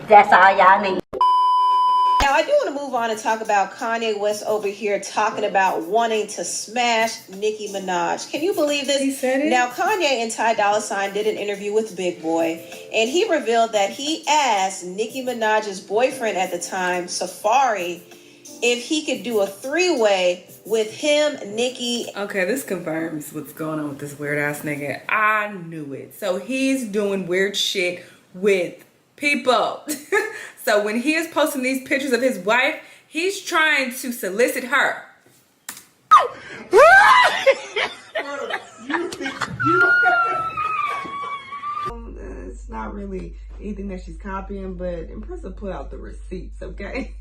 That's all y'all need. Now, I do want to move on and talk about Kanye West over here talking about wanting to smash Nicki Minaj. Can you believe this? He said it? Now, Kanye and Ty Dolla $ign did an interview with Big Boy, and he revealed that he asked Nicki Minaj's boyfriend at the time, Safari, if he could do a three-way with him, Nicki. Okay, this confirms what's going on with this weird-ass nigga. I knew it. So he's doing weird shit with people. So when he is posting these pictures of his wife, he's trying to solicit her. It's not really anything that she's copying, but Impressive put out the receipts, okay?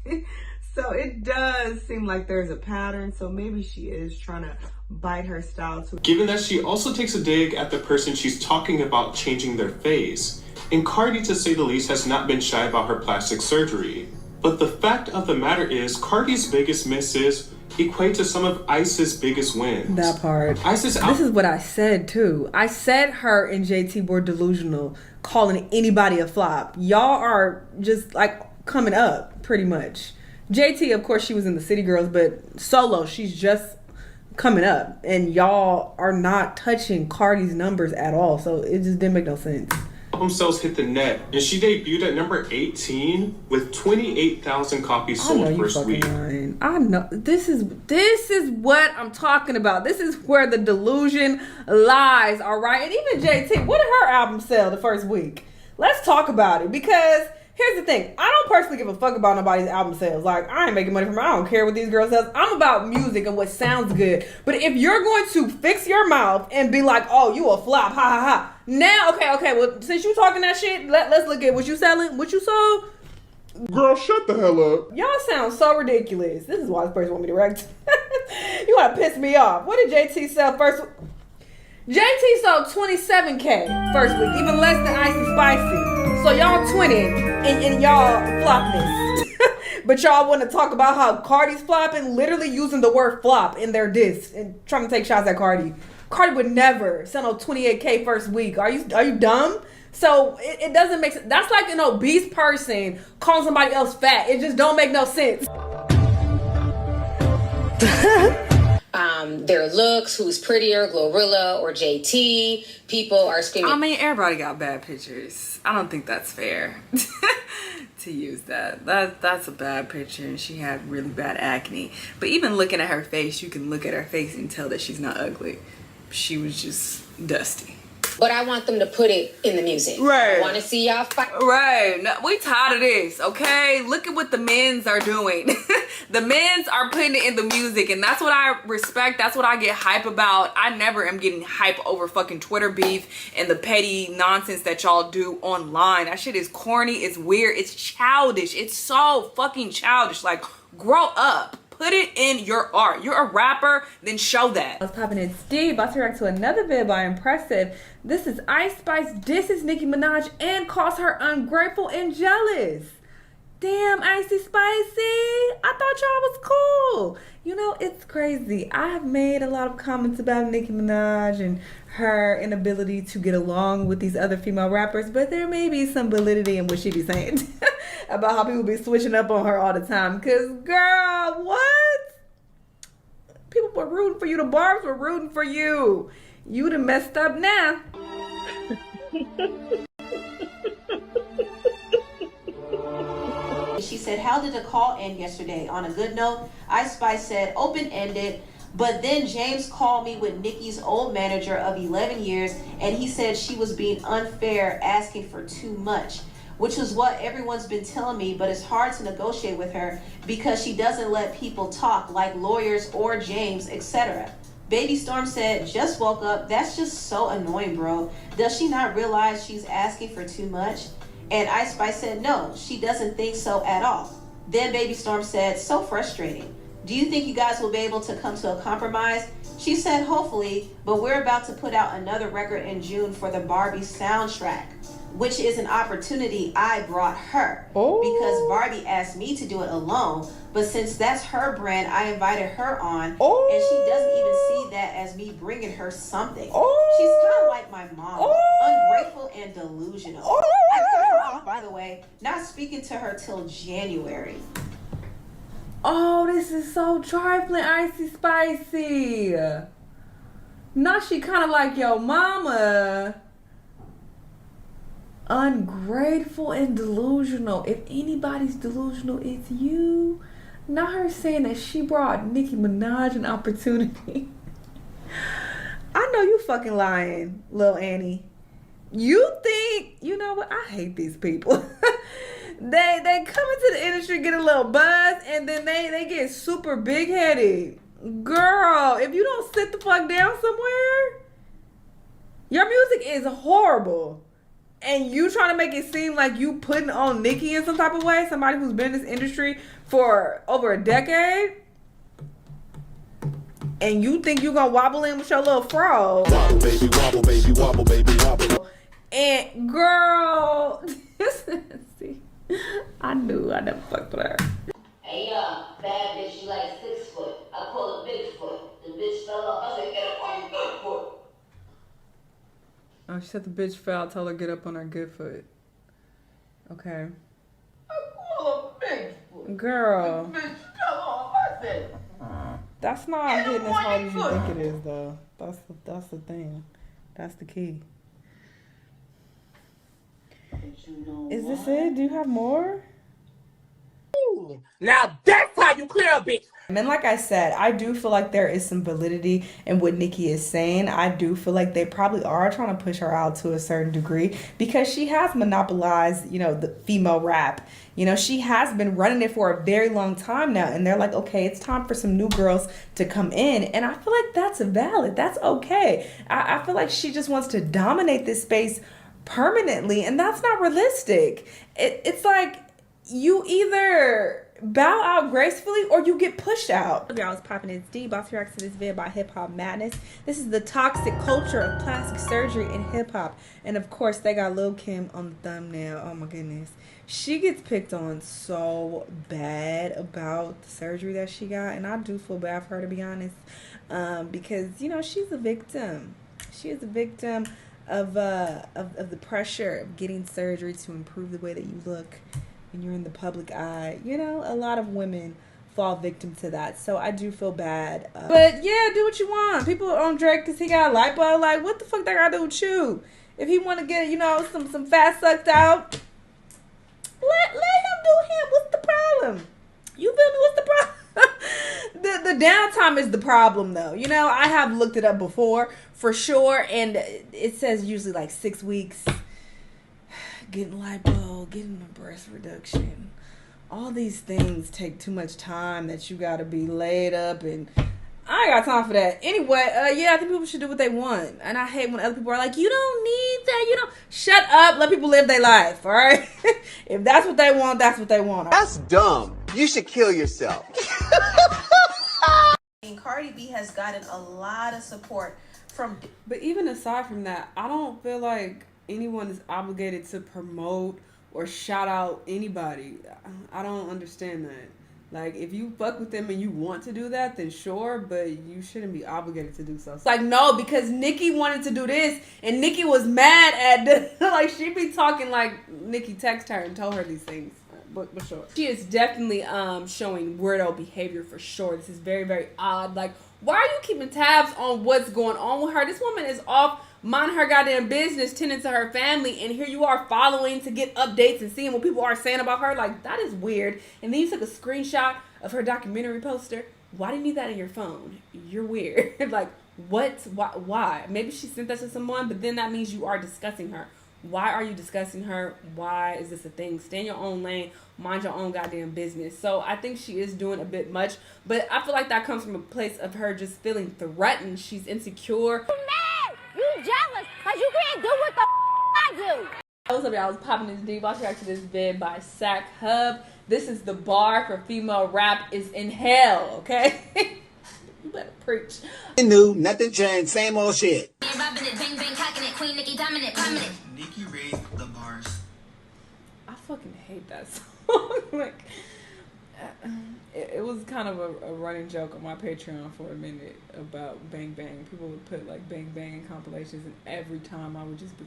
So it does seem like there's a pattern, so maybe she is trying to bite her style too. Given that she also takes a dig at the person she's talking about changing their face. And Cardi, to say the least, has not been shy about her plastic surgery. But the fact of the matter is, Cardi's biggest misses equate to some of Ice's biggest wins. That part. This is what I said too. I said her and JT were delusional, calling anybody a flop. Y'all are just like coming up, pretty much. JT, of course, she was in the City Girls, but solo, she's just coming up. And y'all are not touching Cardi's numbers at all. So it just didn't make no sense. Album sales hit the net, and she debuted at number 18 with 28,000 copies sold first week. Lying. I know this is what I'm talking about. This is where the delusion lies, all right? And even JT, what did her album sell the first week? Let's talk about it, because here's the thing. I don't personally give a fuck about nobody's album sales. Like, I ain't making money from it. I don't care what these girls sell. I'm about music and what sounds good. But if you're going to fix your mouth and be like, oh, you a flop, ha ha ha. Now, okay, well, since you talking that shit, let's look at what you selling, what you sold. Girl, shut the hell up. Y'all sound so ridiculous. This is why this person want me to react. You want to piss me off. What did JT sell first? JT sold 27K first week, even less than Icy Spicy. So y'all 20 and y'all flopness. But y'all want to talk about how Cardi's flopping, literally using the word flop in their diss and trying to take shots at Cardi. Cardi would never sell no 28K first week. Are you dumb? So it doesn't make sense. That's like an obese person calling somebody else fat. It just don't make no sense. Their looks, who's prettier, Glorilla or JT. People are screaming. I mean, everybody got bad pictures. I don't think that's fair to use that. That's a bad picture, and she had really bad acne. But even looking at her face, you can look at her face and tell that she's not ugly. She was just dusty. But I want them to put it in the music. Right. I want to see y'all fight. Right. No, we tired of this, okay? Look at what the men's are doing. The men's are putting it in the music, and that's what I respect. That's what I get hype about. I never am getting hype over fucking Twitter beef and the petty nonsense that y'all do online. That shit is corny. It's weird. It's childish. It's so fucking childish. Like, grow up. Put it in your art. You're a rapper, then show that. What's poppin'? It's Steve. About to react to another vid by Impressive. This is Ice Spice disses Nicki Minaj and calls her ungrateful and jealous. Damn, Icy Spicy. I thought y'all was cool. You know, it's crazy. I have made a lot of comments about Nicki Minaj and her inability to get along with these other female rappers, but there may be some validity in what she be saying about how people be switching up on her all the time. Cause girl, what? People were rooting for you. The barbs were rooting for you. You done messed up now. She said, how did the call end yesterday? On a good note, Ice Spice said, open-ended. But then James called me with Nicki's old manager of 11 years, and he said she was being unfair, asking for too much, which is what everyone's been telling me, but it's hard to negotiate with her because she doesn't let people talk like lawyers or James, etc. Baby Storm said, just woke up. That's just so annoying, bro. Does she not realize she's asking for too much? And Ice Spice said, no, she doesn't think so at all. Then Baby Storm said, so frustrating. Do you think you guys will be able to come to a compromise? She said, hopefully, but we're about to put out another record in June for the Barbie soundtrack. which is an opportunity I brought her. Oh. Because Barbie asked me to do it alone, but since that's her brand, I invited her on, Oh. and she doesn't even see that as me bringing her something. Oh. She's kind of like my mom, Oh. ungrateful and delusional. Oh. I cut her off, by the way, not speaking to her till January. Oh, this is so trifling, icy spicy. Now she kind of like your mama. Ungrateful and delusional. If anybody's delusional, it's you. Not her saying that she brought Nicki Minaj an opportunity. I know you fucking lying, Lil Annie. You think, you know what? I hate these people. They come into the industry, get a little buzz, and then they get super big headed. Girl, if you don't sit the fuck down somewhere, your music is horrible. And you trying to make it seem like you putting on Nicki in some type of way, somebody who's been in this industry for over a decade, and you think you gonna wobble in with your little frog. Wobble, baby, wobble, baby, wobble, baby, wobble. And girl, see, I knew I never fucked with her. Hey, bad bitch, you like 6 foot. I call it Bigfoot. The bitch fell off. I said, get up on your good foot. Oh, she said the bitch fell. Tell her get up on her good foot. Okay. I call it Bigfoot. Girl, The bitch fell off. I said, that's not hitting as hard as you think it is, though. That's the thing. That's the key. but you know Is this what? it? Do you have more? Now that's how you clear a bitch. And like I said, I do feel like there is some validity in what Nicki is saying. I do feel like they probably are trying to push her out to a certain degree because she has monopolized, you know, the female rap. You know, she has been running it for a very long time now. And they're like, okay, it's time for some new girls to come in. And I feel like that's valid. That's okay. I feel like she just wants to dominate this space permanently. And that's not realistic. It's like you either bow out gracefully or you get pushed out. Y'all, was popping it's D. Boss reacts to this video by Hip Hop Madness. This is the toxic culture of plastic surgery in hip hop. And of course, they got Lil Kim on the thumbnail. Oh my goodness. She gets picked on so bad about the surgery that she got. And I do feel bad for her, to be honest. Because, you know, she's a victim. She is a victim of the pressure of getting surgery to improve the way that you look when you're in the public eye. You know, a lot of women fall victim to that. So I do feel bad. But yeah, do what you want. People on Drake because he got a lipo. Like, what the fuck that got to do with you? If he want to get, you know, some fat sucked out, let him do him. What's the problem? You feel me? What's the problem? The downtime is the problem, though. You know, I have looked it up before for sure, and it says usually like 6 weeks. Getting lipo, getting a breast reduction, all these things take too much time that you gotta be laid up, and I ain't got time for that. Anyway, yeah, I think people should do what they want, and I hate when other people are like, you don't need that, you don't. Shut up, let people live their life, all right? If that's what they want, that's what they want. That's dumb. You should kill yourself. Cardi B has gotten a lot of support from. But even aside from that, I don't feel like anyone is obligated to promote or shout out anybody. I don't understand that. Like, if you fuck with them and you want to do that, then sure, but you shouldn't be obligated to do so. Like, no, because Nicki wanted to do this, and Nicki was mad at the, like, she be talking like Nicki texted her and told her these things. But sure. She is definitely showing weirdo behavior for sure. This is very, very odd. Like, why are you keeping tabs on what's going on with her? This woman is off minding her goddamn business, tending to her family, and here you are following to get updates and seeing what people are saying about her. Like, that is weird. And then you took a screenshot of her documentary poster. Why do you need that in your phone? You're weird. Like, what? Why? Maybe she sent that to someone, but then that means you are discussing her. Why are you discussing her? Why is this a thing? Stay in your own lane. Mind your own goddamn business. So I think she is doing a bit much, but I feel like that comes from a place of her just feeling threatened. She's insecure. You mad? You jealous? Cause you can't do what the I do. What's up, y'all? I was popping this D. Watch react to this vid by Sack Hub. This is the bar for female rap is in hell, okay? You better preach. New, nothing changed, same old shit. Nicki raised the bar fucking hate that song. Like, it was kind of a running joke on my Patreon for a minute about Bang Bang. People would put like Bang Bang in compilations, and every time I would just be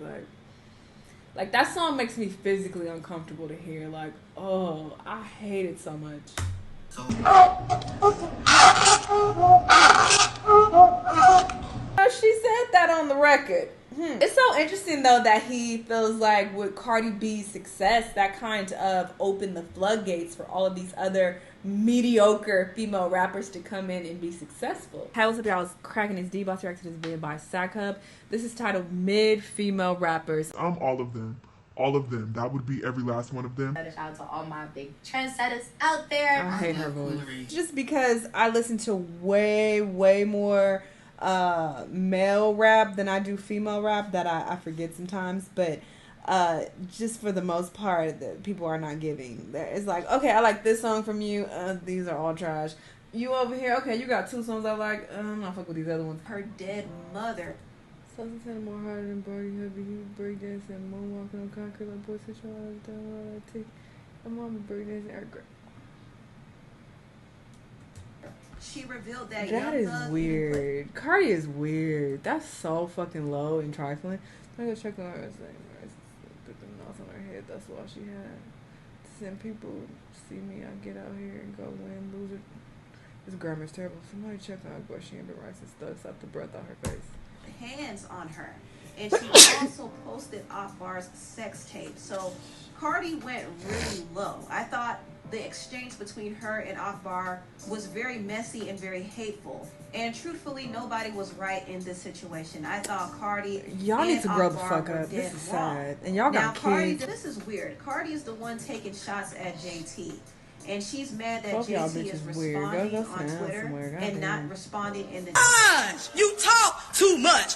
like that song makes me physically uncomfortable to hear. Like, oh, I hate it so much. She said that on the record. It's so interesting though that he feels like with Cardi B's success, that kind of opened the floodgates for all of these other mediocre female rappers to come in and be successful. Hey, what's up, y'all? I was cracking his D-Boss reaction to this video by Sack Hub. This is titled Mid Female Rappers. All of them. All of them. That would be every last one of them. Shout out to all my big trendsetters out there. I hate her voice. Just because I listen to way more male rap than I do female rap that I forget sometimes, but just for the most part that people are not giving. It's like, okay, I like this song from you, these are all trash. You over here, okay, you got 2 songs I like, I'm not fuck with these other ones. Her dead mother. Something said more harder than Brody Heavy. He was breakdancing and moonwalking on concrete like boy sit your ass down all that tea. My mama breakdancing air grip. She revealed that That is weird. Cardi is weird. That's so fucking low and trifling. I go check on her and put the knots on her head. That's why she had to send people see me. I get out here and go win, lose it. This grammar's terrible. Somebody check on her, but she ain't been right since Thug slapped the breath out her face. Hands on her, and she also posted Akbar's sex tape. So Cardi went really low. I thought the exchange between her and Akbar was very messy and very hateful, and truthfully nobody was right in this situation. I thought Cardi y'all need to grow the Akbar fuck were up. This dead is wrong. sad, and y'all got Cardi, kids. this is weird. Cardi is the one taking shots at JT. And she's mad that Both y'all JT is bitches weird. responding Go on sit down Twitter somewhere. and Goddamn. not responding in the You talk too much.